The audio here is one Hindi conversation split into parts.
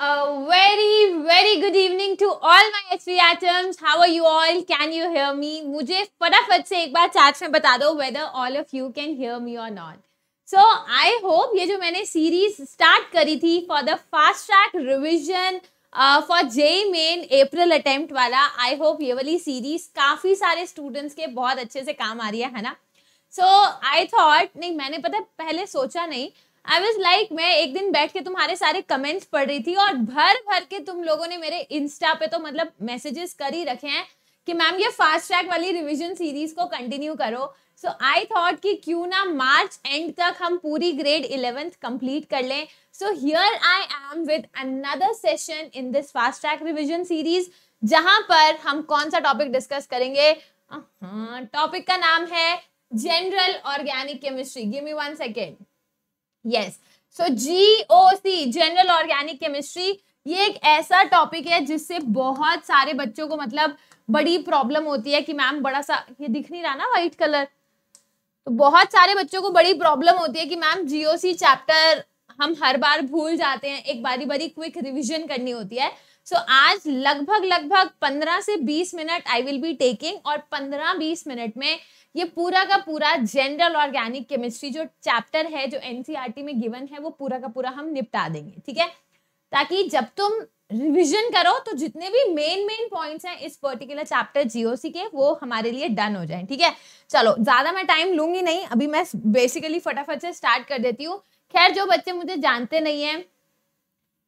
Very good evening to all my SV atoms. How are you all? Can you hear me? मुझे फटाफट से एक बार चैट में बता दो whether all of you can hear me or not. So I hope ये जो मैंने सीरीज स्टार्ट करी थी for the fast track revision for JEE Main April attempt वाला, I hope ये वाली सीरीज काफी सारे स्टूडेंट्स के बहुत अच्छे से काम आ रही है ना? So I thought नहीं, मैंने पता पहले सोचा नहीं, I was like, मैं एक दिन बैठ के तुम्हारे सारे कमेंट्स पढ़ रही थी और भर भर के तुम लोगों ने मेरे इंस्टा पे तो मतलब मैसेजेस कर ही रखे हैं कि मैम ये फास्ट ट्रैक वाली रिवीजन सीरीज को कंटिन्यू करो. सो आई थॉट कि क्यों ना मार्च एंड तक हम पूरी ग्रेड 11th कंप्लीट कर लें. So here I am with another session in this fast track revision series, जहां पर हम कौन सा टॉपिक डिस्कस करेंगे. टॉपिक का नाम है general organic chemistry. Give me 1 second. Yes, so GOC general organic chemistry ये एक ऐसा टॉपिक है जिससे बहुत सारे बच्चों को मतलब बड़ी प्रॉब्लम होती है कि मैम बड़ा सा, ये दिख नहीं रहा ना व्हाइट कलर, तो बहुत सारे बच्चों को बड़ी प्रॉब्लम होती है कि मैम GOC चैप्टर हम हर बार भूल जाते हैं, एक बारी बारी क्विक रिवीजन करनी होती है. सो आज लगभग 15 से 20 minute I will be taking और 15-20 मिनट में ये पूरा का पूरा जनरल ऑर्गेनिक केमिस्ट्री जो चैप्टर है जो NCERT में गिवन है वो पूरा का पूरा हम निपटा देंगे. ठीक है, ताकि जब तुम रिवीजन करो तो जितने भी मेन पॉइंट्स हैं इस पर्टिकुलर चैप्टर GOC के वो हमारे लिए डन हो जाए. ठीक है, चलो ज्यादा मैं टाइम लूंगी नहीं, अभी मैं बेसिकली फटाफट से स्टार्ट कर देती हूँ. खैर जो बच्चे मुझे जानते नहीं है,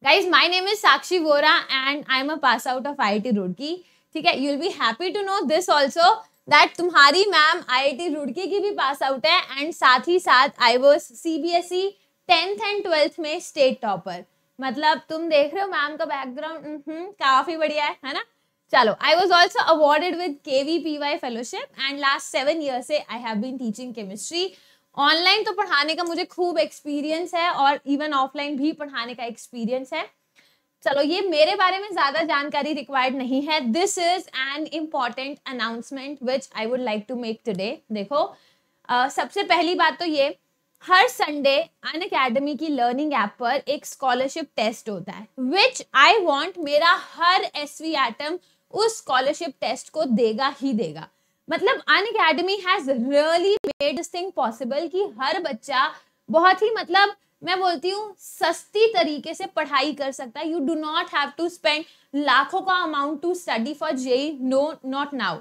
guys my name is Sakshi Vora and I am a pass out of IIT Roorkee. ठीक है, you will be happy to know this also that तुम्हारी मैम IIT रुड़की की भी पास आउट है एंड साथ ही साथ I was CBSE 10th and 12th में स्टेट टॉपर. मतलब तुम देख रहे हो मैम का बैकग्राउंड काफी बढ़िया है ना. चलो, I was also awarded with KVPY fellowship and last 7 year से I have been teaching chemistry. Online तो पढ़ाने का मुझे खूब एक्सपीरियंस है और इवन ऑफलाइन भी पढ़ाने का एक्सपीरियंस है. चलो, ये मेरे बारे में ज्यादा जानकारी रिक्वायर्ड नहीं है. This is an important announcement which I would like to make today. देखो, सबसे पहली बात तो ये, हर संडे अनअकैडमी की लर्निंग ऐप पर एक स्कॉलरशिप टेस्ट होता है विच आई वांट मेरा हर SV एटम उस स्कॉलरशिप टेस्ट को देगा ही देगा. मतलब Unacademy has really made this thing possible कि हर बच्चा बहुत ही मतलब मैं बोलती हूँ सस्ती तरीके से पढ़ाई कर सकता है. You do not have to spend लाखों का amount to study for JEE, no not now.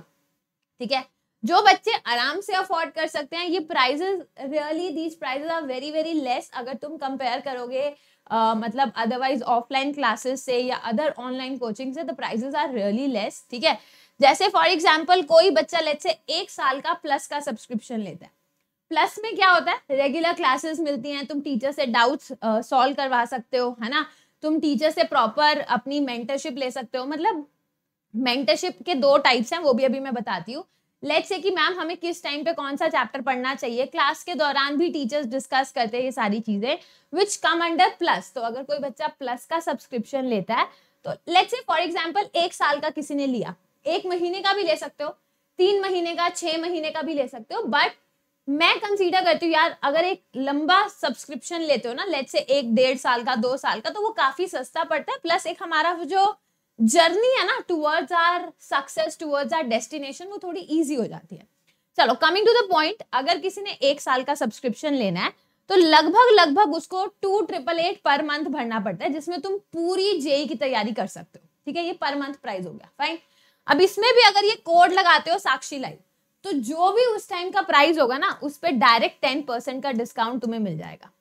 ठीक है, जो बच्चे आराम से अफोर्ड कर सकते हैं, ये prices really these prices are very less अगर तुम कंपेयर करोगे मतलब अदरवाइज ऑफलाइन क्लासेस से या अदर ऑनलाइन कोचिंग से. The prices are really less. ठीक है, जैसे फॉर एग्जाम्पल कोई बच्चा लेट्स से 1 साल का प्लस का सब्सक्रिप्शन लेता है. प्लस में क्या होता है, रेगुलर क्लासेस मिलती हैं, तुम टीचर से डाउट्स सॉल्व करवा सकते हो, है ना. तुम टीचर से प्रॉपर अपनी मेंटरशिप ले सकते हो. मतलब मेंटरशिप के 2 टाइप्स हैं, वो भी अभी मैं बताती हूँ. लेट्स से कि मैम हमें किस टाइम पे कौन सा चैप्टर पढ़ना चाहिए, क्लास के दौरान भी टीचर्स डिस्कस करते हैं ये सारी चीजें विच कम अंडर प्लस. तो अगर कोई बच्चा प्लस का सब्सक्रिप्शन लेता है तो लेट्स से फॉर एग्जाम्पल 1 साल का किसी ने लिया, 1 महीने का भी ले सकते हो, 3 महीने का, 6 महीने का भी ले सकते हो. बट मैं कंसीडर करती हूँ यार, अगर एक लंबा सब्सक्रिप्शन लेते हो ना, लेट्स से 1-1.5 साल का, 2 साल का, तो वो काफी सस्ता पड़ता है. प्लस एक हमारा जो जर्नी है ना towards our success, towards our destination, वो थोड़ी इजी हो जाती है. चलो, कमिंग टू द पॉइंट, अगर किसी ने 1 साल का सब्सक्रिप्शन लेना है तो लगभग उसको 2888 पर मंथ भरना पड़ता है, जिसमें तुम पूरी JEE की तैयारी कर सकते हो. ठीक है, ये पर मंथ प्राइस हो गया. फाइन. अब इसमें भी अगर ये कोड लगाते हो साक्षी लाइव, तो जो भी उस टाइम का प्राइस होगा ना उस पर डायरेक्ट 10% का डिस्काउंट तुम्हें मिल जाएगा.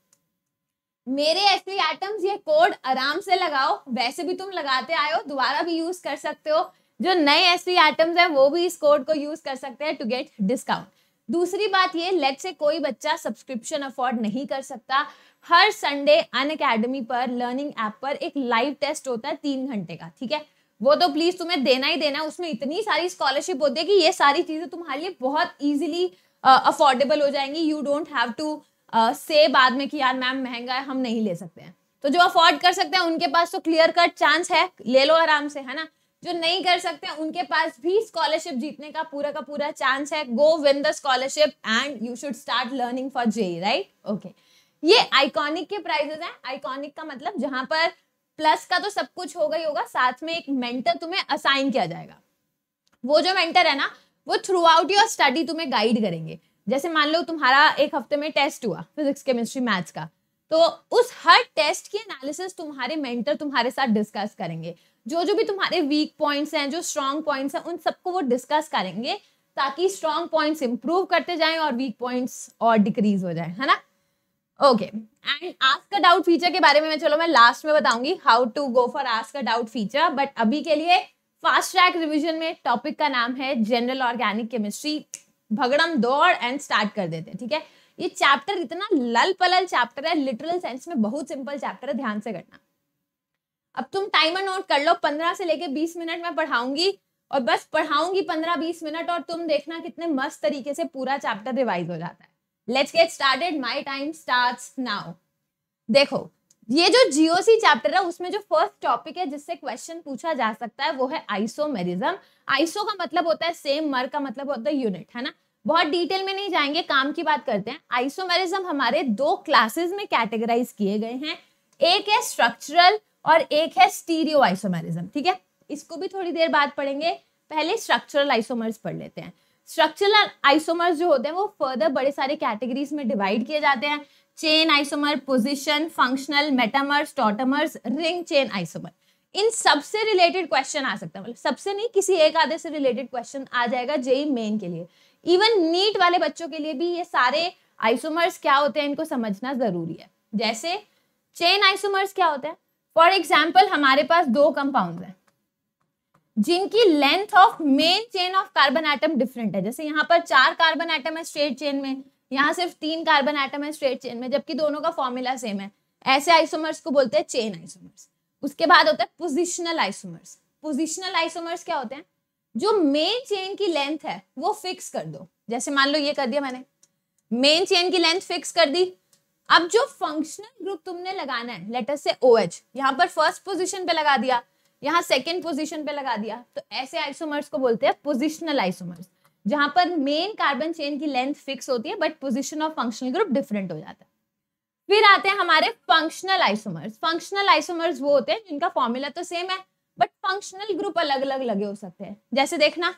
मेरे SV एटम्स ये कोड आराम से लगाओ, वैसे भी तुम लगाते आए हो, दोबारा भी यूज कर सकते हो. जो नए SV एटम्स हैं वो भी इस कोड को यूज कर सकते हैं टू गेट डिस्काउंट. दूसरी बात ये, लेट्स से कोई बच्चा सब्सक्रिप्शन अफोर्ड नहीं कर सकता, हर संडे अनअकैडमी पर लर्निंग ऐप पर एक लाइव टेस्ट होता है 3 घंटे का. ठीक है, वो तो प्लीज तुम्हें देना ही देना. उसमें इतनी सारी स्कॉलरशिप होती है कि ये सारी चीजें तुम्हारे लिए बहुत इजीली अफोर्डेबल हो जाएंगी. यू डोंट हैव टू से बाद में कि यार मैम महंगा है, हम नहीं ले सकते हैं. तो जो अफोर्ड कर सकते हैं उनके पास तो क्लियर कट चांस है, ले लो आराम से, है ना. जो नहीं कर सकते हैं उनके पास भी स्कॉलरशिप जीतने का पूरा चांस है. Go win the scholarship and you should start learning for JEE, right. Okay, ये आइकॉनिक के प्राइजेस हैं. आइकॉनिक का मतलब जहां पर प्लस का तो सब कुछ होगा ही होगा, साथ में एक मेंटर तुम्हें असाइन किया जाएगा। वो जो मेंटर है ना, वो थ्रू आउट योर स्टडी तुम्हें गाइड करेंगे। जैसे मान लो तुम्हारा एक हफ्ते में टेस्ट हुआ फिजिक्स, केमिस्ट्री, मैथ्स का, तो उस हर टेस्ट की एनालिसिस तुम्हारे मेंटर तुम्हारे साथ डिस्कस करेंगे। जो भी तुम्हारे वीक पॉइंट्स हैं, जो स्ट्रॉन्ग पॉइंट्स हैं, उन सबको वो डिस्कस करेंगे ताकि स्ट्रॉन्ग पॉइंट्स इंप्रूव करते जाएं और वीक पॉइंट्स और डिक्रीज हो जाए, है ना। Okay, and ask a doubt feature के बारे में मैं लास्ट में बताऊंगी how to go for ask a doubt feature, but अभी के लिए फास्ट ट्रैक रिविजन में टॉपिक का नाम है जनरल ऑर्गेनिक केमिस्ट्री। भगड़म दौड़ एंड स्टार्ट कर देते हैं, ठीक है। ये चैप्टर इतना लल पलल चैप्टर है, लिटरल सेंस में बहुत सिंपल चैप्टर है, ध्यान से करना। अब तुम टाइमर नोट कर लो, 15 से लेके 20 मिनट में पढ़ाऊंगी और बस पढ़ाऊंगी 15-20 मिनट, और तुम देखना कितने मस्त तरीके से पूरा चैप्टर रिवाइज हो जाता है। Let's get started, my time starts now. देखो, ये जो जीओसी चैप्टर है उसमें जो फर्स्ट टॉपिक है जिससे क्वेश्चन पूछा जा सकता है वो है आइसोमेरिज्म। आइसो का मतलब होता है सेम, मर का मतलब होता है यूनिट, है ना। बहुत डिटेल में नहीं जाएंगे, काम की बात करते हैं। आइसोमेरिज्म हमारे दो क्लासेस में कैटेगराइज किए गए हैं, एक है स्ट्रक्चरल और एक है स्टीरियो आइसोमेरिज्म, ठीक है। इसको भी थोड़ी देर बाद पढ़ेंगे, पहले स्ट्रक्चरल आइसोमर्स पढ़ लेते हैं। स्ट्रक्चरल आइसोमर्स जो होते हैं वो फर्दर बड़े सारे कैटेगरीज में डिवाइड किए जाते हैं। Chain isomer, position, functional, metamers, tautomers, ring chain isomer. इन सबसे रिलेटेड क्वेश्चन आ सकता है, मतलब सबसे नहीं, किसी एक आधे से रिलेटेड क्वेश्चन आ जाएगा जेई मेन के लिए। इवन नीट वाले बच्चों के लिए भी ये सारे आइसोमर्स क्या होते हैं इनको समझना जरूरी है। जैसे चेन आइसोमर्स क्या होते हैं, फॉर एग्जाम्पल हमारे पास दो कंपाउंड हैं जिनकी length of main chain of carbon atom different है। जैसे यहाँ पर 4 कार्बन एटम है स्ट्रेट चेन में, यहाँ सिर्फ 3 कार्बन एटम है स्ट्रेट चेन में, जबकि दोनों का फॉर्मूला सेम है। ऐसे आइसोमर्स को बोलते हैं चेन आइसोमर्स। उसके बाद होता है पोजिशनल आइसोमर्स। पोजिशनल आइसोमर्स क्या होते हैं, जो मेन चेन की लेंथ है वो फिक्स कर दो। जैसे मान लो ये कर दिया मैंने, मेन चेन की लेंथ फिक्स कर दी। अब जो फंक्शनल ग्रुप तुमने लगाना है, लेट अस से OH, यहाँ पर फर्स्ट पोजीशन पे लगा दिया, यहाँ सेकंड पोजीशन पे लगा दिया, तो ऐसे आइसोमर्स को बोलते हैं पोजिशनल आइसोमर्स, जहां पर मेन कार्बन चेन की लेंथ फिक्स होती है but position of functional group different हो जाता है। फिर आते हैं हमारे फंक्शनल आइसोमर्स। फंक्शनल आइसोमर्स वो होते हैं जिनका फॉर्मूला तो सेम है बट फंक्शनल ग्रुप अलग अलग लगे हो सकते हैं। जैसे देखना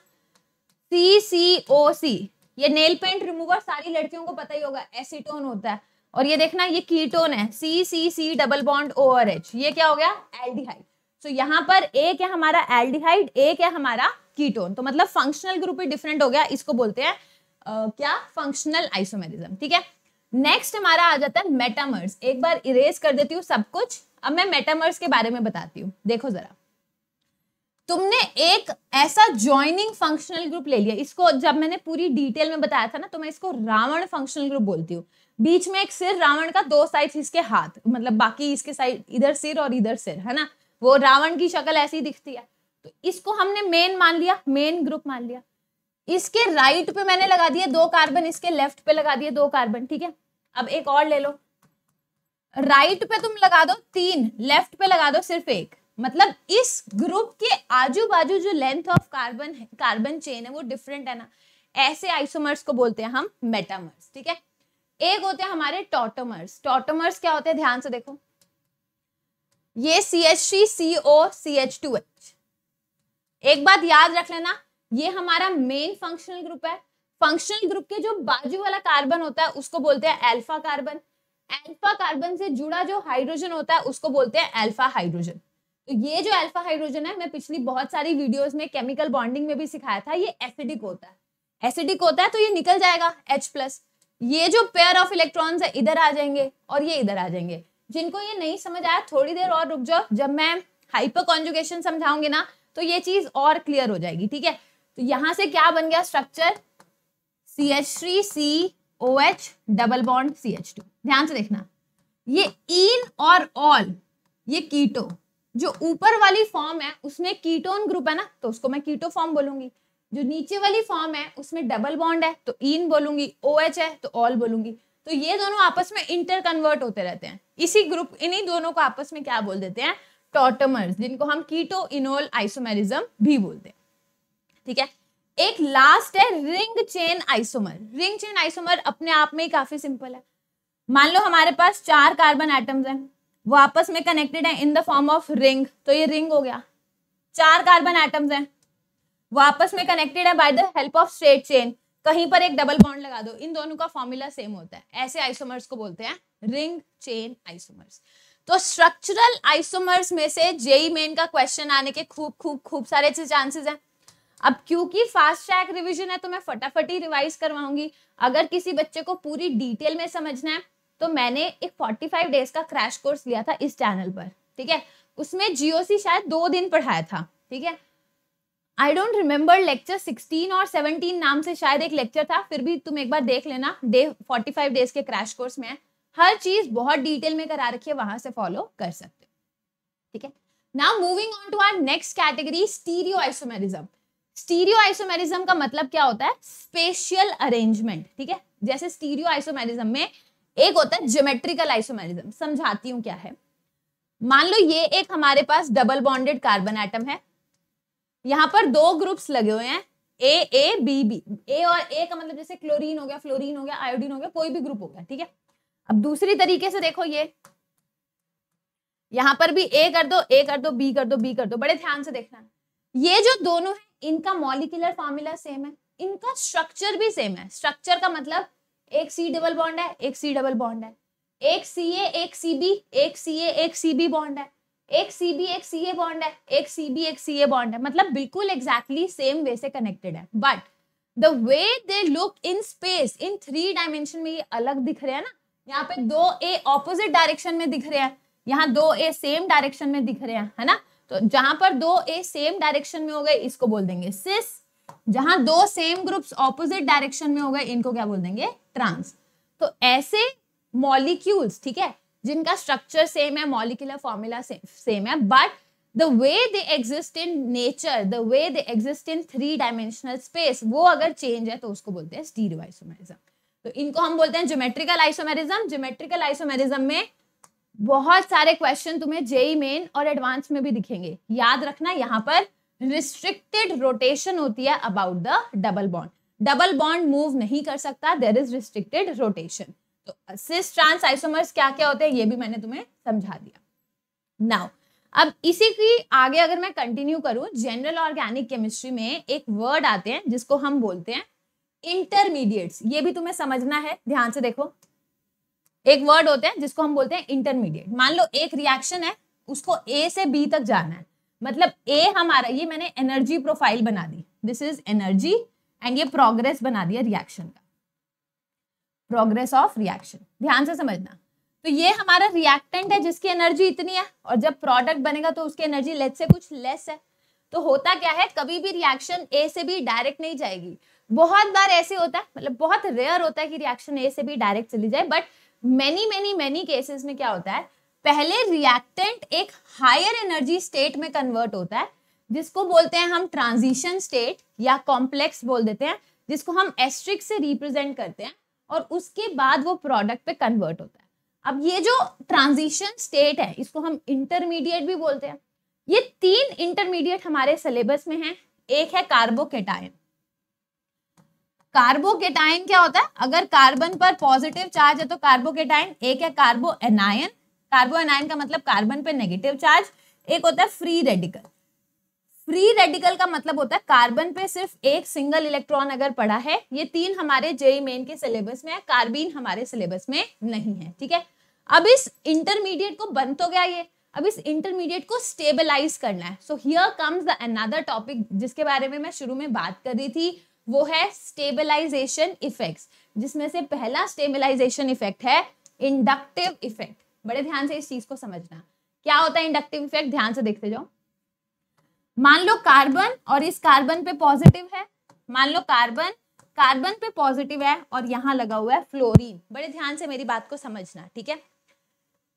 CCOC, ये नेल पेंट रिमूवर सारी लड़कियों को पता ही होगा, एसीटोन होता है। और ये देखना ये कीटोन है, CCC डबल बॉन्ड ORH, ये क्या हो गया, एल्डिहाइड। तो यहाँ पर एक है हमारा एल्डिहाइड, एक है हमारा कीटोन, तो मतलब फंक्शनल ग्रुप ही डिफरेंट हो गया, इसको बोलते हैं क्या, फंक्शनल आइसोमेरिज्म, ठीक है। नेक्स्ट हमारा आ जाता है मेटामर्स। एक बार इरेज कर देती हूँ सब कुछ, अब मैं मेटामर्स के बारे में बताती हूँ। देखो जरा, तुमने एक ऐसा ज्वाइनिंग फंक्शनल ग्रुप ले लिया, इसको जब मैंने पूरी डिटेल में बताया था ना तो मैं इसको रावण फंक्शनल ग्रुप बोलती हूँ। बीच में एक सिर, रावण का 2 साइड इसके हाथ, मतलब बाकी इसके साइड इधर सिर और इधर सिर, है ना, वो रावण की शक्ल ऐसी दिखती है। तो इसको हमने मेन मान लिया, मेन ग्रुप मान लिया। इसके राइट पे मैंने लगा दिए 2 कार्बन, इसके लेफ्ट पे लगा दिए 2 कार्बन, ठीक है। अब एक और ले लो, राइट पे तुम लगा दो 3, लेफ्ट पे लगा दो सिर्फ 1, मतलब इस ग्रुप के आजू बाजू जो लेंथ ऑफ कार्बन चेन है वो डिफरेंट है ना, ऐसे आइसोमर्स को बोलते हैं हम मेटामर्स, ठीक है। एक होते हैं हमारे टॉटोमर्स। टॉटोमर्स क्या होते हैं, ध्यान से देखो, ये CH3COCH2H। एक बात याद रख लेना, ये हमारा मेन फंक्शनल ग्रुप है। फंक्शनल ग्रुप के जो बाजू वाला कार्बन होता है उसको बोलते हैं अल्फा कार्बन। अल्फा कार्बन से जुड़ा जो हाइड्रोजन होता है उसको बोलते हैं अल्फा हाइड्रोजन। तो ये जो अल्फा हाइड्रोजन है, मैं पिछली बहुत सारी वीडियोस में केमिकल बॉन्डिंग में भी सिखाया था, ये एसिडिक होता है। एसिडिक होता है तो ये निकल जाएगा H+। ये जो पेयर ऑफ इलेक्ट्रॉन्स है इधर आ जाएंगे और ये इधर आ जाएंगे। जिनको ये नहीं समझ आया थोड़ी देर और रुक जाओ, जब मैं हाइपर कॉन्जुगेशन समझाऊंगी ना तो ये चीज और क्लियर हो जाएगी, ठीक है। तो यहां से क्या बन गया structure, CH3COH double bond CH2। ध्यान से देखना, ये इन और ऑल, ये कीटो, जो ऊपर वाली फॉर्म है उसमें कीटोन ग्रुप है ना, तो उसको मैं कीटो फॉर्म बोलूंगी। जो नीचे वाली फॉर्म है उसमें डबल बॉन्ड है तो इन बोलूंगी, OH है तो ऑल बोलूंगी। तो ये दोनों आपस में इंटर कन्वर्ट होते रहते हैं। इसी ग्रुप, इन्हीं दोनों को आपस में क्या बोल देते हैं, टॉटमर्स, जिनको हम कीटो इनोल आइसोमेरिज्म भी बोलते हैं, ठीक है। एक लास्ट है ring chain isomer. Ring chain isomer अपने आप में ही काफी सिंपल है। मान लो हमारे पास 4 कार्बन एटम्स हैं, वो आपस में कनेक्टेड है in the form of ring, तो ये रिंग हो गया। 4 कार्बन एटम्स हैं, वो आपस में कनेक्टेड है by the help of straight chain, कहीं पर एक डबल बॉन्ड लगा दो, इन दोनों का फॉर्मूला सेम होता है, ऐसे आइसोमर्स को बोलते हैं रिंग चेन आइसोमर्स। तो स्ट्रक्चरल आइसोमर्स में से जेई मेन का क्वेश्चन आने के खूब सारे चांसेस हैं। अब क्योंकि फास्ट ट्रैक रिवीजन है तो मैं फटाफट ही रिवाइज करवाऊंगी। अगर किसी बच्चे को पूरी डिटेल में समझना है तो मैंने एक 45 डेज का क्रैश कोर्स लिया था इस चैनल पर, ठीक है, उसमें जीओसी शायद 2 दिन पढ़ाया था, ठीक है। आई डोंट रिमेम्बर लेक्चर 16 और 17 नाम से शायद एक लेक्चर था, फिर भी तुम एक बार देख लेना, 45 डेज के क्रैश कोर्स में है, हर चीज बहुत डिटेल में करा रखी है, वहां से फॉलो कर सकते हो, ठीक है। Now moving on to our next category, stereoisomerism. Stereoisomerism का मतलब क्या होता है? स्पेशियल अरेंजमेंट, ठीक है। जैसे स्टीरियो आइसोमेरिज्म में एक होता है ज्योमेट्रिकल आइसोमेरिज्म, समझाती हूं क्या है। मान लो ये एक हमारे पास डबल बॉन्डेड कार्बन एटम है, यहाँ पर 2 ग्रुप्स लगे हुए हैं, ए बी बी। ए और ए का मतलब जैसे क्लोरीन हो गया, फ्लोरीन हो गया, आयोडीन हो गया, कोई भी ग्रुप हो गया, ठीक है। अब दूसरी तरीके से देखो, ये यहां पर भी ए कर दो, ए कर दो, बी कर दो, बी कर दो, बड़े ध्यान से देखना। ये जो दोनों है इनका मॉलिक्यूलर फॉर्मूला सेम है, इनका स्ट्रक्चर भी सेम है। स्ट्रक्चर का मतलब एक सी डबल बॉन्ड है, एक सी डबल बॉन्ड है, एक सी ए एक सी बी, एक सी ए एक सी बी बॉन्ड है, एक सी बी एक सी ए बॉन्ड है, एक सी बी एक सी ए बॉन्ड है, मतलब बिल्कुल एग्जैक्टली सेम वे से कनेक्टेड है। But the way they look in space, in 3 dimension में ये अलग दिख रहे हैं ना। यहाँ पे 2A ऑपोजिट डायरेक्शन में दिख रहे हैं, यहाँ 2A सेम डायरेक्शन में दिख रहे हैं, है ना। तो जहां पर 2A सेम डायरेक्शन में हो गए इसको बोल देंगे सिस, जहां 2 सेम ग्रुप्स ऑपोजिट डायरेक्शन में हो गए इनको क्या बोल देंगे? ट्रांस। तो ऐसे मॉलिक्यूल्स, ठीक है, जिनका स्ट्रक्चर सेम है, मॉलिक्यूलर फॉर्मूला सेम है, but the way they exist in nature, the way they exist in 3 dimensional space, वो अगर चेंज है तो उसको बोलते हैं स्टीरियो आइसोमेरिज्म। तो इनको हम बोलते हैं ज्योमेट्रिकल आइसोमेरिज्म। ज्योमेट्रिकल आइसोमेरिज्म में बहुत सारे क्वेश्चन तुम्हें जेई मेन और एडवांस में भी दिखेंगे। याद रखना, यहाँ पर रिस्ट्रिक्टेड रोटेशन होती है about the double bond. Double bond move नहीं कर सकता, देयर इज रिस्ट्रिक्टेड रोटेशन। तो सिस ट्रांस आइसोमर्स क्या क्या होते हैं ये भी मैंने तुम्हें समझा दिया। नाउ अब इसी की आगे अगर मैं कंटिन्यू करूं, जनरल ऑर्गेनिक केमिस्ट्री में एक वर्ड आते हैं जिसको हम बोलते हैं इंटरमीडिएट्स। ये भी तुम्हें समझना है, ध्यान से देखो। एक वर्ड होते हैं जिसको हम बोलते हैं इंटरमीडिएट। मान लो एक रिएक्शन है, उसको ए से बी तक जाना है, मतलब ए हमारा, ये मैंने एनर्जी प्रोफाइल बना दी, दिस इज एनर्जी, एंड ये प्रोग्रेस बना दिया रिएक्शन का, प्रोग्रेस ऑफ रिएक्शन, ध्यान से समझना। तो ये हमारा रिएक्टेंट है जिसकी एनर्जी इतनी है, और जब प्रोडक्ट बनेगा तो उसकी एनर्जी लेट से कुछ लेस है। तो होता क्या है, कभी भी रिएक्शन ए से बी डायरेक्ट नहीं जाएगी। बहुत बार ऐसे होता है, मतलब बहुत रेयर होता है कि रिएक्शन ए से बी डायरेक्ट चली जाए, बट मेनी केसेस में क्या होता है, पहले रिएक्टेंट एक हायर एनर्जी स्टेट में कन्वर्ट होता है, जिसको बोलते हैं हम ट्रांजिशन स्टेट या कॉम्प्लेक्स बोल देते हैं, जिसको हम एस्ट्रिक्स से रिप्रेजेंट करते हैं, और उसके बाद वो प्रोडक्ट पे कन्वर्ट होता है। अब ये जो ट्रांजिशन स्टेट है इसको हम इंटरमीडिएट भी बोलते हैं। ये 3 इंटरमीडिएट हमारे सिलेबस में हैं। एक है कार्बोकेटायन। कार्बोकेटायन क्या होता है, अगर कार्बन पर पॉजिटिव चार्ज है तो कार्बोकेटायन। एक है कार्बोएनायन, कार्बोएनायन का मतलब कार्बन पे नेगेटिव चार्ज। एक होता है फ्री रेडिकल। फ्री रेडिकल का मतलब होता है कार्बन पे सिर्फ एक सिंगल इलेक्ट्रॉन अगर पड़ा है। ये 3 हमारे जेईई मेन के सिलेबस में है, कार्बीन हमारे सिलेबस में नहीं है, ठीक है। अब इस इंटरमीडिएट को बन तो गया ये, अब इस इंटरमीडिएट को स्टेबलाइज करना है। So here comes the another topic जिसके बारे में मैं शुरू में बात कर रही थी, वो है स्टेबलाइजेशन इफेक्ट्स, जिसमें से पहला स्टेबलाइजेशन इफेक्ट है इंडक्टिव इफेक्ट। बड़े ध्यान से इस चीज को समझना, क्या होता है इंडक्टिव इफेक्ट, ध्यान से देखते जाओ। मान लो कार्बन और इस कार्बन पे पॉजिटिव है, मान लो कार्बन पे पॉजिटिव है और यहाँ लगा हुआ है फ्लोरीन। बड़े ध्यान से मेरी बात को समझना, ठीक है।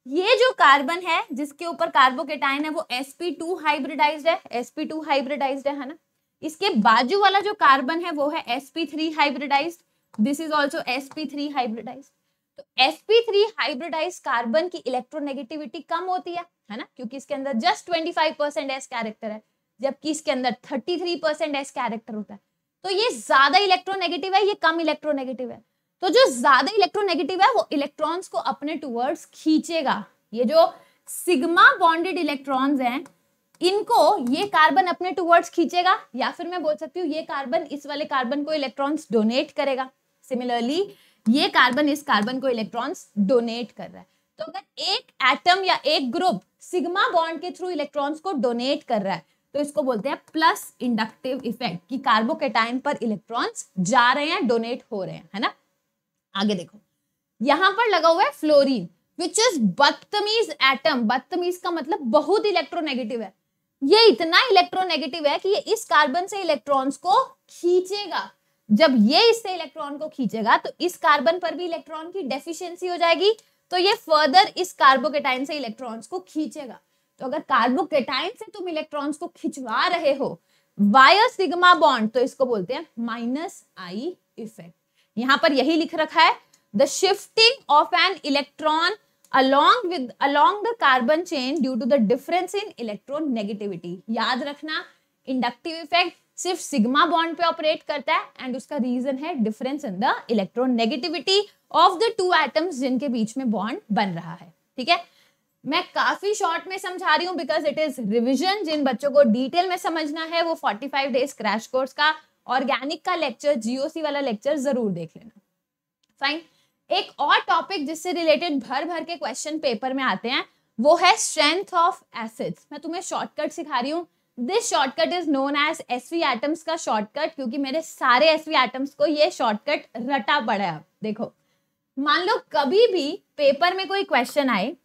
ये जो कार्बन है जिसके ऊपर कार्बोकेटायन है वो sp2 हाइब्रिडाइज्ड है, sp2 हाइब्रिडाइज्ड है ना। इसके बाजू वाला जो कार्बन है वो है sp3 hybridised, this is also sp3 hybridised. तो sp3 हाइब्रिडाइज्ड कार्बन की इलेक्ट्रोनेगेटिविटी कम होती है ना, क्योंकि इसके अंदर जस्ट 25% s कैरेक्टर है, जबकि इसके अंदर 33% s कैरेक्टर होता है। तो ये ज्यादा इलेक्ट्रोनेगेटिव है, ये कम इलेक्ट्रोनेगेटिव है। तो जो ज्यादा इलेक्ट्रोनेगेटिव है वो इलेक्ट्रॉन्स को अपने टुवर्ड्स खींचेगा। ये जो सिग्मा बॉन्डेड इलेक्ट्रॉन्स हैं, इनको ये कार्बन अपने टुवर्ड्स खींचेगा, या फिर मैं बोल सकती हूँ ये कार्बन इस वाले कार्बन को इलेक्ट्रॉन्स डोनेट करेगा। सिमिलरली ये कार्बन इस कार्बन को इलेक्ट्रॉन्स डोनेट कर रहा है। तो अगर एक एटम या एक ग्रुप सिग्मा बॉन्ड के थ्रू इलेक्ट्रॉन्स को डोनेट कर रहा है तो इसको बोलते हैं प्लस इंडक्टिव इफेक्ट, कि कार्बोकेटाइन पर इलेक्ट्रॉन्स जा रहे हैं, डोनेट हो रहे हैं, है ना। आगे देखो, यहां पर लगा हुआ है फ्लोरीन विच इज बदतमीज एटम। बदतमीज का मतलब बहुत इलेक्ट्रोनेगेटिव है। ये इतना इलेक्ट्रोनेगेटिव है कि ये इस कार्बन से इलेक्ट्रॉन्स को खींचेगा। जब ये इससे इलेक्ट्रॉन को खींचेगा तो इस कार्बन पर भी इलेक्ट्रॉन की डेफिशिएंसी हो जाएगी, तो ये फर्दर इस कार्बोकेटाइन से इलेक्ट्रॉन्स को खींचेगा। तो अगर कार्बोकेटाइन से तुम इलेक्ट्रॉन्स को खिंचवा रहे हो वाया सिग्मा बॉन्ड तो इसको बोलते हैं माइनस आई इफेक्ट। यहां पर यही लिख रखा है, the shifting of an electron along the carbon chain due to the difference in electronegativity। याद रखना, इंडक्टिव इफेक्ट सिर्फ सिग्मा बॉन्ड पे ऑपरेट करता है एंड उसका रीजन है difference in the electronegativity of the two atoms जिनके बीच में बॉन्ड बन रहा है। ठीक है, मैं काफी शॉर्ट में समझा रही हूँ बिकॉज इट इज रिविजन। जिन बच्चों को डिटेल में समझना है वो 45 डेज क्रैश कोर्स का ऑर्गेनिक का लेक्चर, जीओसी वाला लेक्चर जरूर देख लेना। फाइन, एक और टॉपिक जिससे रिलेटेड भर भर के क्वेश्चन पेपर में आते हैं वो है स्ट्रेंथ ऑफ एसिड्स। मैं तुम्हें शॉर्टकट सिखा रही हूँ। This shortcut is known as SV atoms का शॉर्टकट, क्योंकि मेरे सारे एसवी एटम्स को ये शॉर्टकट रटा पड़ा है। देखो, मान लो कभी भी पेपर में कोई क्वेश्चन आए,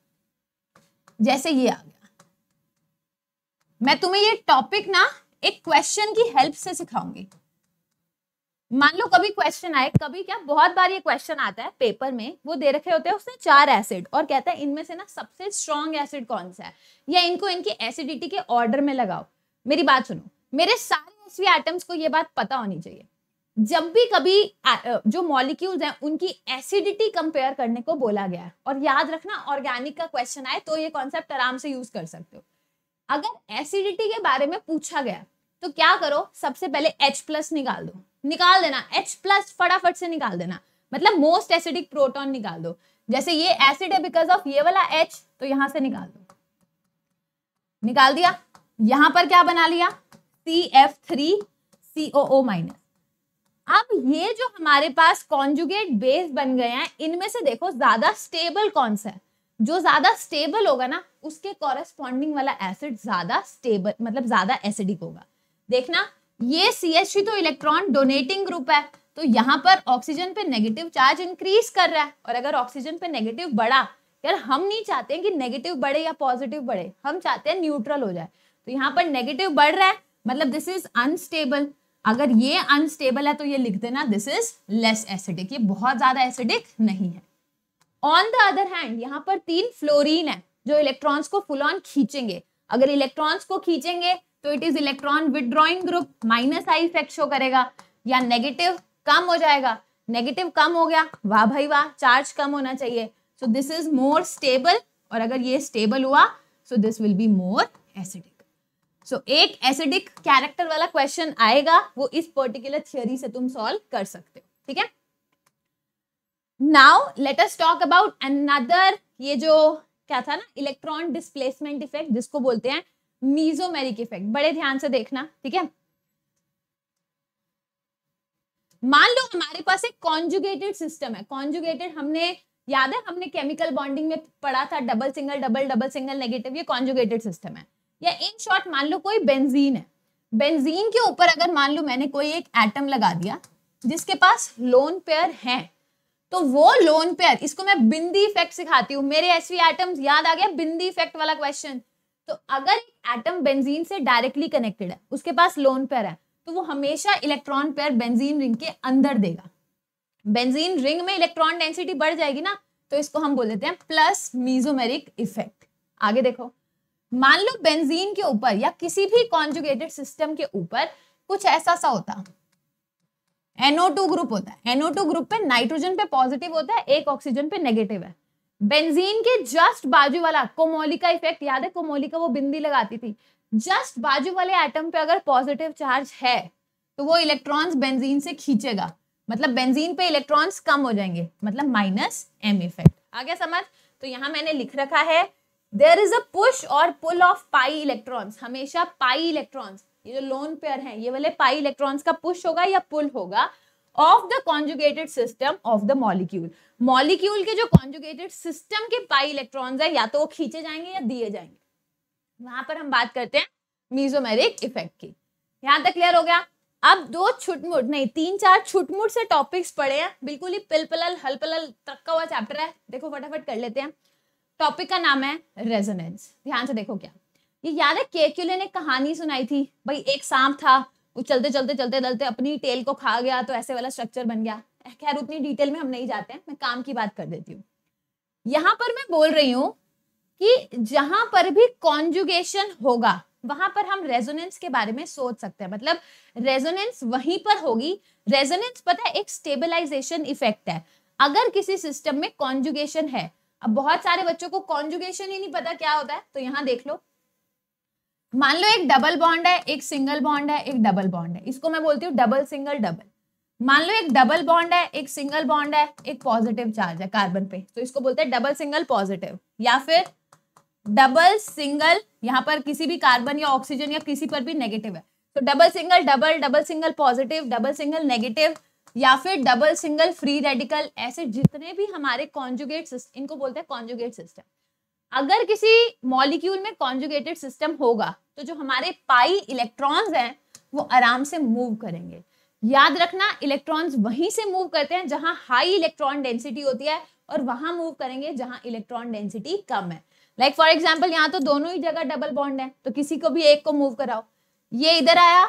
जैसे ये आ गया, मैं तुम्हें ये टॉपिक ना एक क्वेश्चन की हेल्प से सिखाऊंगी। मान लो कभी क्वेश्चन आए, कभी क्या बहुत बार ये क्वेश्चन आता है पेपर में, वो दे रखे होते हैं उसने 4 एसिड और कहता है इनमें से ना सबसे स्ट्रॉन्ग एसिड कौन सा है, या इनको इनकी एसिडिटी के ऑर्डर में लगाओ। मेरी बात सुनो, मेरे सारे एसवी एटम्स को ये बात पता होनी चाहिए। जब भी कभी जो मॉलिक्यूल्स हैं उनकी एसिडिटी कंपेयर करने को बोला गया है, और याद रखना ऑर्गेनिक का क्वेश्चन आए तो ये कॉन्सेप्ट आराम से यूज कर सकते हो। अगर एसिडिटी के बारे में पूछा गया तो क्या करो, सबसे पहले H+ निकाल दो, निकाल देना H+ फटाफट से निकाल देना, मतलब मोस्ट एसिडिक प्रोटॉन निकाल दो। जैसे ये एसिड है बिकॉज ऑफ ये वाला H, तो यहां से निकाल दो, निकाल दिया। यहां पर क्या बना लिया, CF3COO-। अब ये जो हमारे पास कॉन्जुगेट बेस बन गए हैं, इनमें से देखो ज्यादा स्टेबल कौन सा है। जो ज्यादा स्टेबल होगा ना उसके कॉरेस्पॉन्डिंग वाला एसिड ज्यादा स्टेबल, मतलब ज्यादा एसिडिक होगा। देखना, ये CH3 तो इलेक्ट्रॉन डोनेटिंग ग्रुप है, तो यहाँ पर ऑक्सीजन पे नेगेटिव चार्ज इंक्रीज कर रहा है। और अगर ऑक्सीजन पे नेगेटिव बढ़ा, यार हम नहीं चाहते हैं कि नेगेटिव बढ़े या पॉजिटिव बढ़े, हम चाहते हैं न्यूट्रल हो जाए। तो यहाँ पर नेगेटिव बढ़ रहा है, मतलब दिस इज अनस्टेबल। अगर ये अनस्टेबल है तो ये लिख देना दिस इज लेस एसिडिक, ये बहुत ज्यादा एसिडिक नहीं है। ऑन द अदर हैंड यहाँ पर 3 फ्लोरीन है जो इलेक्ट्रॉन्स को फुल ऑन खींचेंगे। अगर इलेक्ट्रॉन्स को खींचेंगे तो it is electron withdrawing group, minus I effect show करेगा, या नेगेटिव कम हो जाएगा। नेगेटिव कम हो गया, वाह भाई वाह, चार्ज कम होना चाहिए, so this is more stable. और अगर ये स्टेबल हुआ so this will be more acidic. सो एक एसिडिक कैरेक्टर वाला क्वेश्चन आएगा, वो इस पर्टिकुलर थियोरी से तुम सॉल्व कर सकते हो। ठीक है, now let us talk about another, ये जो क्या था ना इलेक्ट्रॉन डिस्प्लेसमेंट इफेक्ट, जिसको बोलते हैं मीजोमेरिक इफेक्ट। बड़े ध्यान से देखना, ठीक है। मान लो हमारे पास एक कॉन्जुगेटेड सिस्टम है। कॉन्जुगेटेड हमने याद है, हमने केमिकल बॉन्डिंग में पढ़ा था, double single double, double single negative, ये कॉन्जुगेटेड सिस्टम है। या इन शॉर्ट मान लो कोई बेंजीन है, बेंजीन के ऊपर अगर मान लो मैंने कोई एक एटम लगा दिया जिसके पास लोन पेयर है, तो वो लोन पेयर, इसको मैं बिंदी इफेक्ट सिखाती हूँ। मेरे एसवी एटम्स, याद आ गया बिंदी इफेक्ट वाला क्वेश्चन। तो अगर एक एटम बेंजीन से डायरेक्टली कनेक्टेड है, उसके पास लोन पेयर है, तो वो हमेशा इलेक्ट्रॉन पेयर बेंजीन रिंग के अंदर देगा। बेंजीन रिंग में इलेक्ट्रॉन डेंसिटी बढ़ जाएगी ना, तो इसको हम बोल देते हैं प्लस मीजोमेरिक इफेक्ट। आगे देखो, मान लो बेंजीन के ऊपर या किसी भी कॉन्जुगेटेड सिस्टम के ऊपर कुछ ऐसा सा होता, NO2 ग्रुप होता है। NO2 ग्रुप पे नाइट्रोजन पे पॉजिटिव होता है, एक ऑक्सीजन पे नेगेटिव है। बेंजीन के जस्ट बाजू वाला कोमोलिका इफेक्ट, याद है कोमोलिका वो बिंदी लगाती थी, जस्ट बाजू वाले एटम पे अगर पॉजिटिव चार्ज है तो वो इलेक्ट्रॉन्स बेंजीन से खींचेगा, मतलब बेंजीन पे इलेक्ट्रॉन्स कम हो जाएंगे, मतलब -m इफेक्ट। आ गया समझ? तो यहाँ मैंने लिख रखा है देयर इज अ पुश और पुल ऑफ पाई इलेक्ट्रॉन्स, हमेशा पाई इलेक्ट्रॉन्स, ये जो लोन पेयर हैं ये वाले पाई इलेक्ट्रॉन्स का पुश होगा या पुल होगा of the conjugated system of the molecule. Molecule के जो कॉन्जुगेटेड सिस्टम के पाई इलेक्ट्रॉन्स है या तो वो खींचे जाएंगे या दिए जाएंगे। वहां पर हम बात करते हैं मीजोमेरिक इफेक्ट की। यहां तक क्लियर हो गया। अब दो छुटमुट नहीं 3-4 छुटमुट से टॉपिक्स पढ़े हैं, बिल्कुल ही पिलपलल हलपलल तक का हुआ चैप्टर है। देखो फटाफट कर लेते हैं। टॉपिक का नाम है रेजोनेंस। ध्यान से देखो क्या ये याद है, केक्युले ने कहानी सुनाई थी भाई, एक सांप था वो चलते चलते चलते चलते अपनी टेल को खा गया तो ऐसे वाला स्ट्रक्चर बन गया। खैर उतनी डिटेल में हम नहीं जाते हैं, मैं काम की बात कर देती हूँ। यहां पर मैं बोल रही हूँ कि जहां पर भी कॉन्जुगेशन होगा वहां पर हम रेजोनेंस के बारे में सोच सकते हैं, मतलब रेजोनेंस वहीं पर होगी। रेजोनेंस पता है एक स्टेबलाइजेशन इफेक्ट है अगर किसी सिस्टम में कॉन्जुगेशन है। अब बहुत सारे बच्चों को कॉन्जुगेशन ही नहीं पता क्या होता है, तो यहां देख लो, मान लो एक डबल बॉन्ड है, एक सिंगल बॉन्ड है, एक डबल बॉन्ड है, इसको मैं बोलती हूँ डबल सिंगल डबल। मान लो एक डबल बॉन्ड है, एक सिंगल बॉन्ड है, एक पॉजिटिव चार्ज है कार्बन पे, तो इसको बोलते हैं डबल सिंगल पॉजिटिव, या फिर डबल सिंगल, यहाँ पर किसी भी कार्बन या ऑक्सीजन या किसी पर भी नेगेटिव है, तो double single double, double single positive, double single negative, या फिर डबल सिंगल फ्री रेडिकल। ऐसे जितने भी हमारे कॉन्जुगेट सिस्टम, इनको बोलते हैं कॉन्जुगेट सिस्टम। अगर किसी मॉलिक्यूल में कॉन्जुगेटेड सिस्टम होगा तो जो हमारे पाई इलेक्ट्रॉन्स हैं वो आराम से मूव करेंगे। याद रखना इलेक्ट्रॉन्स वहीं से मूव करते हैं जहां हाई इलेक्ट्रॉन डेंसिटी होती है, और वहां मूव करेंगे जहां इलेक्ट्रॉन डेंसिटी कम है। लाइक फॉर एग्जांपल यहाँ तो दोनों ही जगह डबल बॉन्ड है, तो किसी को भी एक को मूव कराओ, ये इधर आया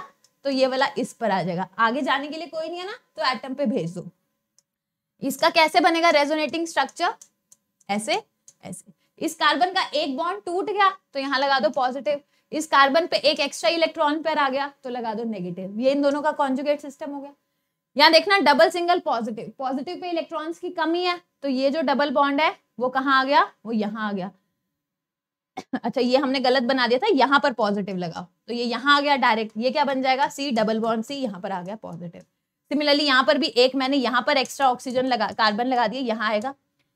तो ये वाला इस पर आ जाएगा, आगे जाने के लिए कोई नहीं है ना, तो एटम पे भेज दो। इसका कैसे बनेगा रेजोनेटिंग स्ट्रक्चर, ऐसे ऐसे। इस कार्बन का एक बॉन्ड टूट गया तो यहाँ लगा दो पॉजिटिव, इस कार्बन पे एक एक्स्ट्रा इलेक्ट्रॉन पेयर आ गया तो लगा दो नेगेटिव। ये इन दोनों का कॉन्जुगेट सिस्टम हो गया। यहाँ देखना double single positive, positive pay electrons की कमी है तो ये जो डबल बॉन्ड है वो कहाँ आ गया, वो यहाँ आ गया। अच्छा ये हमने गलत बना दिया था, यहाँ पर पॉजिटिव लगाओ तो ये यहाँ आ गया डायरेक्ट, ये क्या बन जाएगा सी डबल बॉन्ड सी, यहाँ पर आ गया पॉजिटिव। सिमिलरली यहाँ पर भी एक मैंने यहाँ पर एक्स्ट्रा ऑक्सीजन लगा कार्बन लगा दिया, यहाँ आएगा,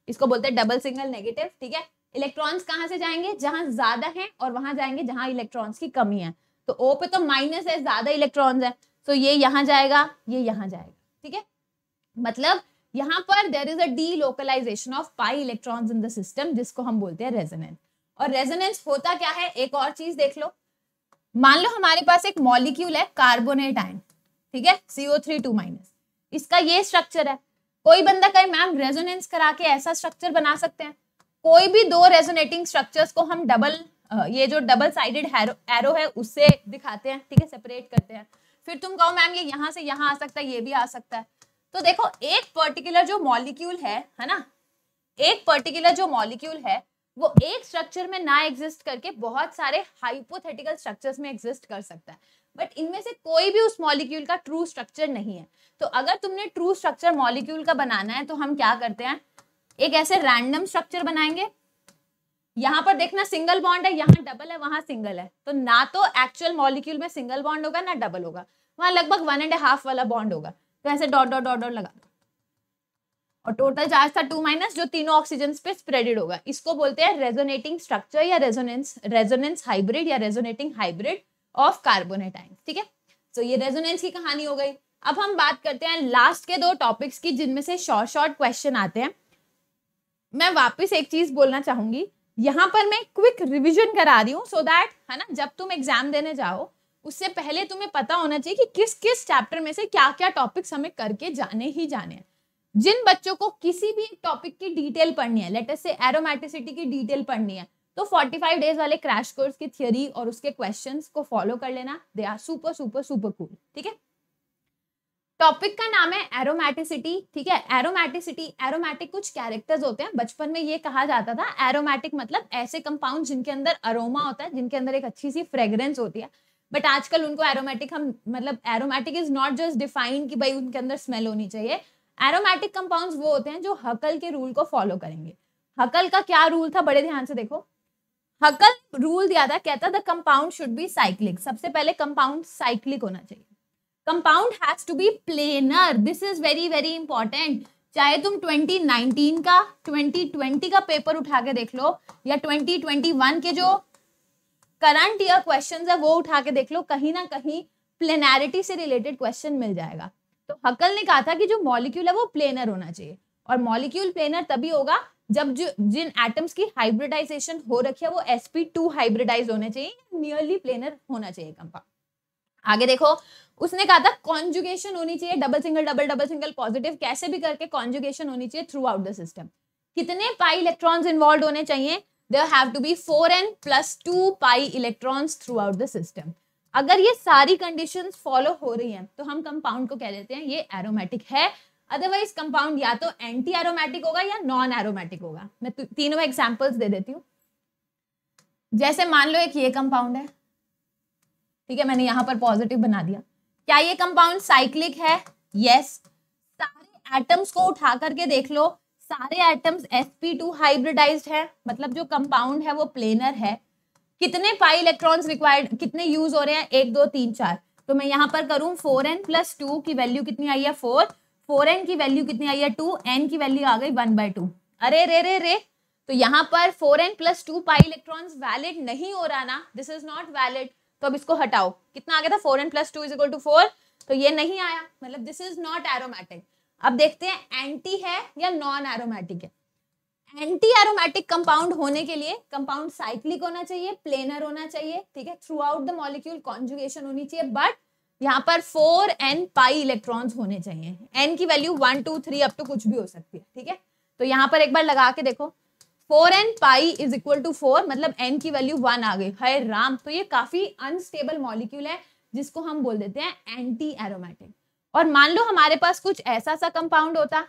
इसको बोलते हैं डबल सिंगल नेगेटिव। ठीक है, इलेक्ट्रॉन्स कहाँ से जाएंगे, जहां ज्यादा है, और वहां जाएंगे जहां इलेक्ट्रॉन्स की कमी है। तो O पे तो माइनस है, ज्यादा इलेक्ट्रॉन्स है, तो ये यहाँ जाएगा, ये यहाँ जाएगा। ठीक है, मतलब यहाँ पर there is a delocalisation of pi electrons in the system, जिसको हम बोलते हैं रेजोनेंस। और रेजोनेंस होता क्या है, एक और चीज देख लो। मान लो हमारे पास एक मॉलिक्यूल है कार्बोनेट आयन, ठीक है, CO3 इसका ये स्ट्रक्चर है। कोई बंदा कहे मैम रेजोनेंस करा के ऐसा स्ट्रक्चर बना सकते हैं। कोई भी दो रेजोनेटिंग स्ट्रक्चर्स को हम डबल, ये जो डबल साइडेड एरो है उससे दिखाते हैं, ठीक है, सेपरेट करते हैं। फिर तुम कहो मैम ये यहाँ से यहाँ आ सकता है, ये भी आ सकता है। तो देखो एक पर्टिकुलर जो मॉलिक्यूल है ना, एक पर्टिकुलर जो मॉलिक्यूल है वो एक स्ट्रक्चर में ना एग्जिस्ट करके बहुत सारे हाइपोथेटिकल स्ट्रक्चर्स में एग्जिस्ट कर सकता है, बट इनमें से कोई भी उस मॉलिक्यूल का ट्रू स्ट्रक्चर नहीं है। तो अगर तुमने ट्रू स्ट्रक्चर मॉलिक्यूल का बनाना है तो हम क्या करते हैं, एक ऐसे रैंडम स्ट्रक्चर बनाएंगे। यहाँ पर देखना सिंगल बॉन्ड है, यहाँ डबल है, वहां सिंगल है, तो ना तो एक्चुअल मॉलिक्यूल में सिंगल बॉन्ड होगा ना डबल होगा, वहां लगभग 1.5 वाला बॉन्ड होगा। तो ऐसे डॉट डॉट डॉट डॉट लगा दो, और टोटल चार्ज था 2- जो तीनों ऑक्सीजन पे स्प्रेडेड होगा। इसको बोलते हैं रेजोनेटिंग स्ट्रक्चर या रेजोनेंस हाइब्रिड या resonating hybrid of carbonate ion. ठीक है, तो ये रेजोनेंस की कहानी हो गई। अब हम बात करते हैं लास्ट के 2 टॉपिक्स की, जिनमें से शॉर्ट क्वेश्चन आते हैं। मैं वापस एक चीज बोलना चाहूंगी, यहाँ पर मैं क्विक रिवीजन करा रही हूँ सो दैट, है ना, जब तुम एग्जाम देने जाओ उससे पहले तुम्हें पता होना चाहिए कि किस किस चैप्टर में से क्या क्या टॉपिक्स हमें करके जाने ही जाने हैं। जिन बच्चों को किसी भी टॉपिक की डिटेल पढ़नी है, लेट अस से एरोमेटिसिटी की डिटेल पढ़नी है, तो 45 डेज वाले क्रैश कोर्स की थ्योरी और उसके क्वेश्चंस को फॉलो कर लेना। They are super super super cool. ठीक है, टॉपिक का नाम है एरोमेटिसिटी। ठीक है, एरोमेटिसिटी, एरोमेटिक कुछ कैरेक्टर्स होते हैं। बचपन में ये कहा जाता था एरोमेटिक मतलब ऐसे कंपाउंड जिनके अंदर अरोमा होता है, जिनके अंदर एक अच्छी सी फ्रेग्रेंस होती है, बट आजकल उनको एरोमेटिक हम मतलब aromatic is not just defined कि भाई उनके अंदर स्मेल होनी चाहिए। एरोमेटिक कंपाउंड्स वो होते हैं जो हकल के रूल को फॉलो करेंगे। हकल का क्या रूल था, बड़े ध्यान से देखो। हकल रूल दिया था, कहता the compound should be cyclic. सबसे पहले कंपाउंड साइक्लिक होना चाहिए। Compound has to be planar, this is very very important. चाहे तुम 2019 का 2020 का पेपर उठा के देख लो या 2021 के जो करंट ईयर क्वेश्चंस है वो उठा के देख लो, कहीं ना कहीं प्लेनैरिटी से रिलेटेड क्वेश्चन मिल जाएगा। तो हकल ने कहा था कि जो मॉलिक्यूल है वो प्लेनर होना चाहिए, और मॉलिक्यूल प्लेनर तभी होगा जब जो जिन एटम्स की हाइब्रिडाइजेशन हो रखी है वो sp2 हाइब्रिडाइज होने चाहिए, नियरली प्लेनर होना चाहिए कंपाउंड। आगे देखो, उसने कहा था कॉन्जुगेशन होनी चाहिए, double single double double single positive कैसे भी करके कॉन्जुगेशन होनी चाहिए थ्रू आउट द सिस्टम। कितने पाई इलेक्ट्रॉन्स इन्वॉल्व होने चाहिए? There have to be 4n + 2 pi electrons throughout the system. अगर ये सारी कंडीशंस फॉलो हो रही हैं तो हम कंपाउंड को कह देते हैं ये एरोमेटिक है। अदरवाइज कंपाउंड या तो एंटी एरोमेटिक होगा या नॉन एरोमेटिक होगा। मैं तीनों एग्जांपल्स दे देती हूँ। जैसे मान लो एक ये कंपाउंड है, ठीक है, मैंने यहाँ पर पॉजिटिव बना दिया। क्या ये कंपाउंड साइक्लिक है? यस। सारे एटम्स को उठा करके देख लो, सारे एटम्स sp2 हाइब्रिडाइज्ड है, मतलब जो कंपाउंड है वो प्लेनर है। कितने पाई इलेक्ट्रॉन्स रिक्वायर्ड, कितने यूज हो रहे हैं? 1 2 3 4। तो मैं यहाँ पर करूँ 4n + 2 की वैल्यू कितनी आई है? 4। 4n की वैल्यू कितनी आई है? 2। n की वैल्यू आ गई 1/2। अरे रे रे रे, तो यहाँ पर 4n + 2 पाई इलेक्ट्रॉन्स वैलिड नहीं हो रहा ना, दिस इज नॉट वैलिड। तो अब इसको हटाओ, कितना आ गया था? 4n + 2 = 4। तो ये नहीं आया, मतलब दिस इज नॉट एरोमेटिक। अब देखते हैं एंटी है या नॉन एरोमेटिक है। एंटी एरोमेटिक कंपाउंड होने के लिए कंपाउंड साइक्लिक होना चाहिए, प्लेनर होना चाहिए, ठीक है, through out the molecule conjugation होनी चाहिए, बट यहाँ पर 4n पाई इलेक्ट्रॉन्स होने चाहिए। n की वैल्यू 1 2 3 अप टू कुछ भी हो सकती है, ठीक है। तो यहाँ पर एक बार लगा के देखो, 4n पाई = 4, मतलब n की वैल्यू 1 आ गई। हाय राम, तो ये काफी अनस्टेबल मॉलिक्यूल है जिसको हम बोल देते हैं एंटी एरोमेटिक। और मान लो हमारे पास कुछ ऐसा सा कंपाउंड होता,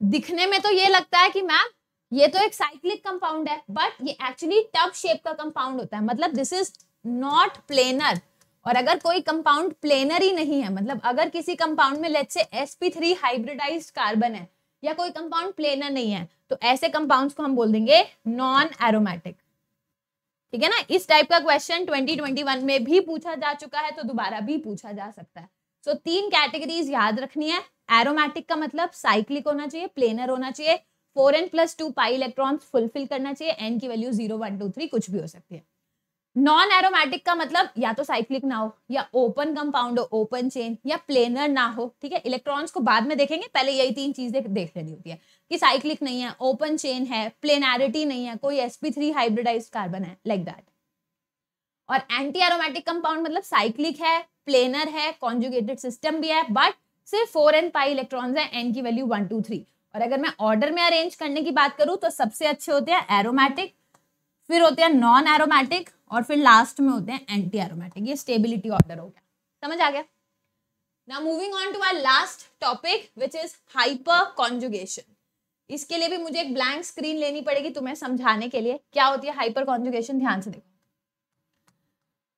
दिखने में तो ये लगता है कि मैम ये तो एक साइक्लिक कंपाउंड है, बट ये एक्चुअली टब शेप का कंपाउंड होता है, मतलब दिस इज नॉट प्लेनर। और अगर कोई कंपाउंड प्लेनर ही नहीं है, मतलब अगर किसी कंपाउंड में let's say sp3 hybridised carbon है या कोई कंपाउंड प्लेनर नहीं है, तो ऐसे कंपाउंड्स को हम बोल देंगे नॉन एरोमेटिक, ठीक है ना। इस टाइप का क्वेश्चन 2021 में भी पूछा जा चुका है, तो दोबारा भी पूछा जा सकता है। सो 3 कैटेगरीज याद रखनी है। एरोमेटिक का मतलब साइक्लिक होना चाहिए, प्लेनर होना चाहिए, 4n + 2 पाई इलेक्ट्रॉन्स फुलफिल करना चाहिए, n की वैल्यू 0 1 2 3 कुछ भी हो सकती है। नॉन एरोमेटिक का मतलब या तो साइक्लिक ना हो, या ओपन कंपाउंड हो, ओपन चेन, या प्लेनर ना हो, ठीक है। इलेक्ट्रॉन्स को बाद में देखेंगे, पहले यही 3 चीजें देख लेनी होती है कि साइक्लिक नहीं है, ओपन चेन है, प्लेनैरिटी नहीं है, कोई sp3 हाइब्रिडाइज्ड कार्बन है, लाइक दैट। और एंटी एरोमेटिक कंपाउंड मतलब साइक्लिक है, प्लेनर है, कॉन्जुगेटेड सिस्टम भी है, बट सिर्फ 4n पाई इलेक्ट्रॉन्स है, n की वैल्यू 1 2 3। और अगर मैं ऑर्डर में अरेंज करने की बात करूं तो सबसे अच्छे होते हैं एरोमेटिक, फिर होते हैं नॉन एरोमेटिक, और फिर लास्ट में होते हैं एंटी एरोमेटिक। ये स्टेबिलिटी ऑर्डर हो गया, समझ आ गया। Now moving on to our last topic which is hyperconjugation. इसके लिए भी मुझे एक ब्लैंक स्क्रीन लेनी पड़ेगी तुम्हें समझाने के लिए क्या होती है हाइपर कॉन्जुगेशन। ध्यान से देखो,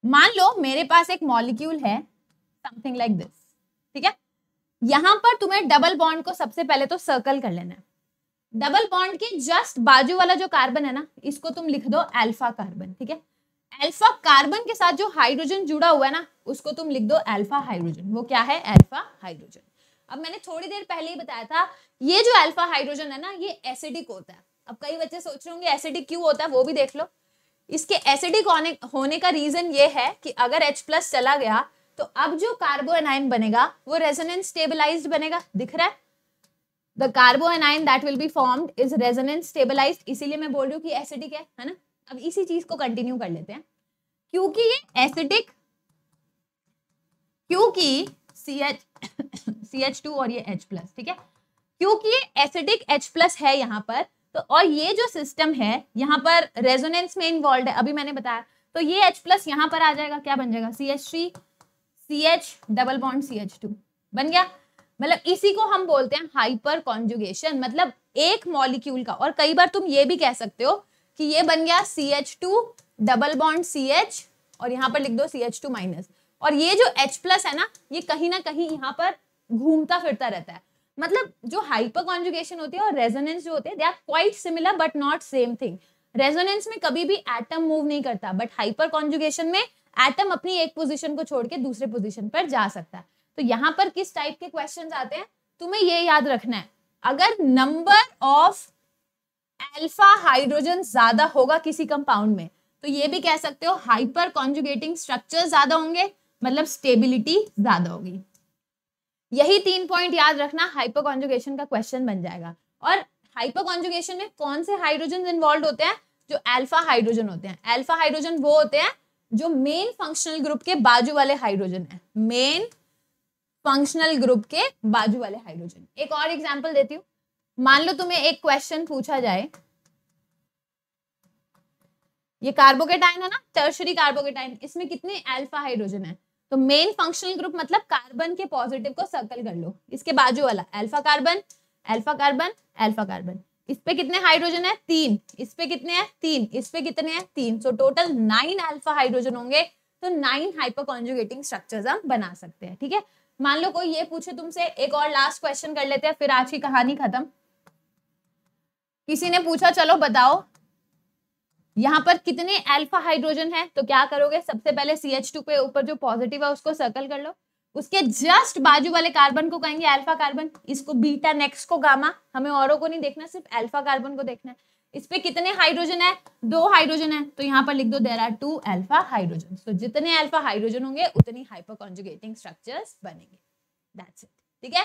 मान लो मेरे पास एक मॉलिक्यूल है समथिंग लाइक दिस, ठीक है। यहां पर तुम्हें डबल बॉन्ड को सबसे पहले तो सर्कल कर लेना है। डबल बॉन्ड के जस्ट बाजू वाला जो कार्बन है ना, इसको तुम लिख दो अल्फा कार्बन, ठीक है। अल्फा कार्बन के साथ जो हाइड्रोजन जुड़ा हुआ है ना, उसको तुम लिख दो अल्फा हाइड्रोजन। वो क्या है? Alpha hydrogen. अब मैंने थोड़ी देर पहले ही बताया था, ये जो अल्फा हाइड्रोजन है ना, ये एसिडिक होता है। अब कई बच्चे सोच रहे होंगे एसिडिक क्यों होता है, वो भी देख लो। इसके एसिडिक होने का रीजन ये है कि अगर H+ चला गया तो अब जो कार्बोएनाइन बनेगा वो रेजोनेंस स्टेबलाइज्ड बनेगा, दिख रहा है। The carbanion that will be formed is resonance stabilized, इसीलिए मैं बोल रही हूँ कि एसिडिक है ना। अब इसी चीज को कंटिन्यू कर लेते हैं, क्योंकि ये एसिडिक, क्योंकि CH2 और ये H+, ठीक है, क्योंकि ये एसिडिक H+ है यहाँ पर, तो और ये जो सिस्टम है यहाँ पर रेजोनेंस में इन्वॉल्व है, अभी मैंने बताया, तो ये H+ यहाँ पर आ जाएगा, क्या बन जाएगा? CH3 CH double bond CH2 बन गया। मतलब इसी को हम बोलते हैं हाइपर कॉन्जुगेशन, मतलब एक मॉलिक्यूल का। और कई बार तुम ये भी कह सकते हो कि ये बन गया CH2 डबल बॉन्ड CH, और यहाँ पर लिख दो CH2-। और ये जो H+ है ना, ये कहीं ना कहीं यहाँ पर घूमता फिरता रहता है। मतलब जो हाइपर कॉन्जुगेशन होती है और रेजोनेंस जो होते हैं, they are quite similar but not same thing. Resonance में कभी भी एटम मूव नहीं करता, बट हाइपर कॉन्जुगेशन में एटम अपनी एक पोजीशन को छोड़ के दूसरे पोजीशन पर जा सकता है। तो यहाँ पर किस टाइप के क्वेश्चंस आते हैं? तुम्हें ये याद रखना है, अगर नंबर ऑफ अल्फा हाइड्रोजन ज्यादा होगा किसी कंपाउंड में, तो ये भी कह सकते हो हाइपर कॉन्जुगेटिंग स्ट्रक्चर ज्यादा होंगे, मतलब स्टेबिलिटी ज्यादा होगी। यही 3 पॉइंट याद रखना, हाइपर कॉन्जुगेशन का क्वेश्चन बन जाएगा। और हाइपर कॉन्जुगेशन में कौन से हाइड्रोजन इन्वॉल्व होते हैं? जो अल्फा हाइड्रोजन होते हैं। अल्फा हाइड्रोजन वो होते हैं जो मेन फंक्शनल ग्रुप के बाजू वाले हाइड्रोजन है, मेन फंक्शनल ग्रुप के बाजू वाले हाइड्रोजन। एक और एग्जांपल देती हूँ, मान लो तुम्हें एक क्वेश्चन पूछा जाए, ये कार्बोकेटाइन है ना, टर्शरी कार्बोकेटाइन, इसमें कितने अल्फा हाइड्रोजन है? तो मेन फंक्शनल ग्रुप मतलब कार्बन के पॉजिटिव को सर्कल कर लो, इसके बाजू वाला alpha carbon, alpha carbon, alpha carbon. इस पे कितने हाइड्रोजन है? 3। इस पे कितने हैं? 3। इस पे कितने हैं? 3। सो टोटल 9 अल्फा हाइड्रोजन होंगे, तो 9 हाइपर कॉन्जुगेटिंग स्ट्रक्चर्स हम बना सकते हैं। ठीक है, मान लो कोई ये पूछे तुमसे, एक और लास्ट क्वेश्चन कर लेते हैं, फिर आज की कहानी खत्म। किसी ने पूछा चलो बताओ यहाँ पर कितने अल्फा हाइड्रोजन है, तो क्या करोगे? सबसे पहले CH2 पे ऊपर जो पॉजिटिव है उसको सर्कल कर लो, उसके जस्ट बाजू वाले कार्बन को कहेंगे अल्फा कार्बन, इसको बीटा, नेक्स्ट को गामा, हमें औरों को नहीं देखना, सिर्फ अल्फा कार्बन को देखना है। इस पे कितने हाइड्रोजन है? 2 हाइड्रोजन है, तो यहाँ पर लिख दो देयर आर 2 अल्फा हाइड्रोजन। तो जितने अल्फा हाइड्रोजन होंगे उतनी हाइपर कॉन्जुगेटिंग स्ट्रक्चर्स बनेंगे। That's it. ठीक है,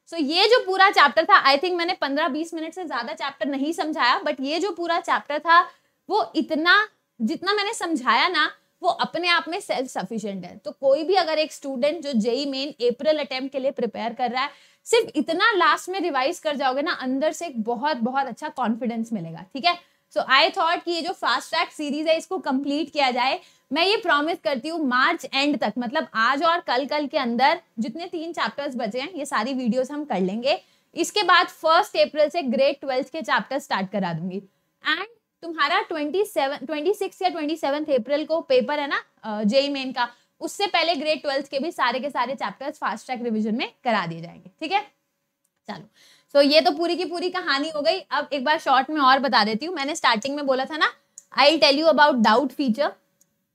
सो ये जो पूरा चैप्टर था, आई थिंक मैंने 15-20 मिनट से ज्यादा चैप्टर नहीं समझाया, बट ये जो पूरा चैप्टर था वो इतना, जितना मैंने समझाया ना, वो अपने आप में सेल्फ सफिशिएंट है। तो कोई भी अगर एक स्टूडेंट जो जेई मेन अप्रैल अटेम्प्ट के लिए प्रिपेयर कर रहा है, सिर्फ इतना लास्ट में रिवाइज कर जाओगे ना, अंदर से एक बहुत बहुत अच्छा कॉन्फिडेंस मिलेगा। ठीक है, सो आई थॉट कि ये जो फास्ट ट्रैक सीरीज है इसको कंप्लीट किया जाए। मैं ये प्रॉमिस करती हूँ मार्च एंड तक, मतलब आज और कल के अंदर जितने 3 चैप्टर्स बचे हैं ये सारी वीडियोस हम कर लेंगे। इसके बाद 1 अप्रैल से ग्रेड 12 के चैप्टर स्टार्ट करा दूंगी। एंड तुम्हारा 26 या 27 अप्रैल को पेपर है ना जेई मेन का, उससे पहले ग्रेड 12 के भी सारे के सारे चैप्टर्स फास्ट ट्रैक रिवीजन में करा दिए जाएंगे। ठीक है, चलो, सो ये तो पूरी की पूरी कहानी हो गई। अब एक बार शॉर्ट में और बता देती हूँ, मैंने स्टार्टिंग में बोला था ना, I will tell you about doubt feature.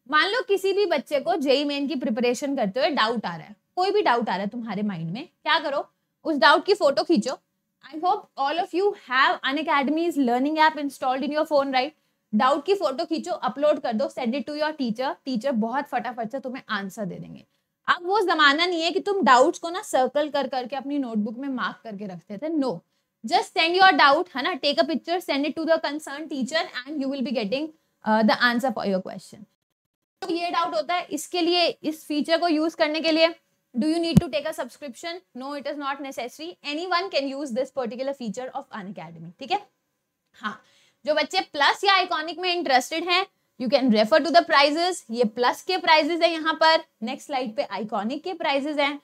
मान लो किसी भी बच्चे को जेई मेन की प्रिपरेशन करते हुए डाउट आ रहा है, कोई भी डाउट आ रहा है तुम्हारे माइंड में, क्या करो? उस डाउट की फोटो खींचो। I hope all of you have Unacademy's learning app installed in your phone, right? Doubt की फोटो खींचो, अपलोड कर दो, send it to your teacher. Teacher बहुत फटाफट से तुम्हें आंसर दे देंगे। अब वो जमाना नहीं है कि तुम डाउट्स को ना सर्कल कर करके अपनी नोटबुक में मार्क करके रखते थे। No, just send your doubt, है ना, take a picture, send it to the concern teacher and you will be getting the answer for your question. तो ये डाउट होता है, इसके लिए, इस फीचर को यूज करने के लिए do you need to take a subscription? No, it is not necessary. Anyone can use this particular feature of Unacademy. ठीक है, हाँ, जो बच्चे प्लस या आइकॉनिक में इंटरेस्टेड हैं, you can refer to the prizes. ये प्लस के प्राइजेस है यहाँ पर, नेक्स्ट स्लाइड पे आइकॉनिक के प्राइजेस हैं।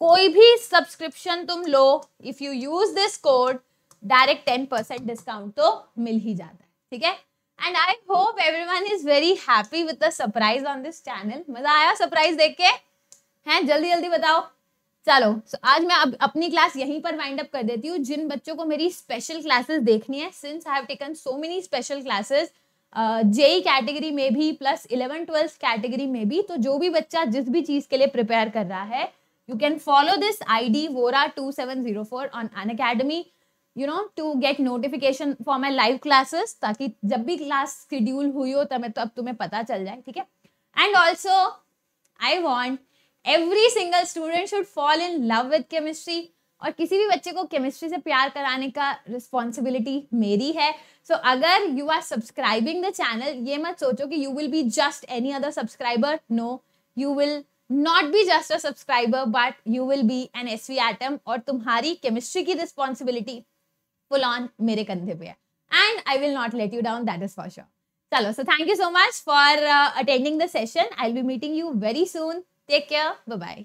कोई भी सब्सक्रिप्शन तुम लो, if you use this code, direct 10% discount तो मिल ही जाता है। ठीक है, and I hope everyone is very happy with the surprise on this channel. मजा आया सरप्राइज देख के? हैं, जल्दी जल्दी बताओ। चलो, आज मैं अब अपनी क्लास यहीं पर वाइंड अप कर देती हूँ। जिन बच्चों को मेरी स्पेशल क्लासेस देखनी है, since I have taken so many special classes JEE category में भी प्लस 11-12 कैटेगरी में भी, तो जो भी बच्चा जिस भी चीज के लिए प्रिपेयर कर रहा है, you can follow this ID Vora2704 on Unacademy, you know, to get notification for my live classes, ताकि जब भी क्लास शेड्यूल हुई हो तब तो अब तुम्हें पता चल जाए। ठीक है, and also I want every single student should fall in love with chemistry, और किसी भी बच्चे को केमिस्ट्री से प्यार कराने का रिस्पॉन्सिबिलिटी मेरी है। सो अगर you are subscribing the channel, ये मत सोचो कि you will be just any other subscriber. No, you will not be just a subscriber, but you will be an SV Atom, और तुम्हारी केमिस्ट्री की रिस्पॉन्सिबिलिटी फुल ऑन मेरे कंधे पे है, and I will not let you down, that is for sure. चलो, so thank you so much for attending the session. I will be meeting you very soon. Take care. Bye-bye.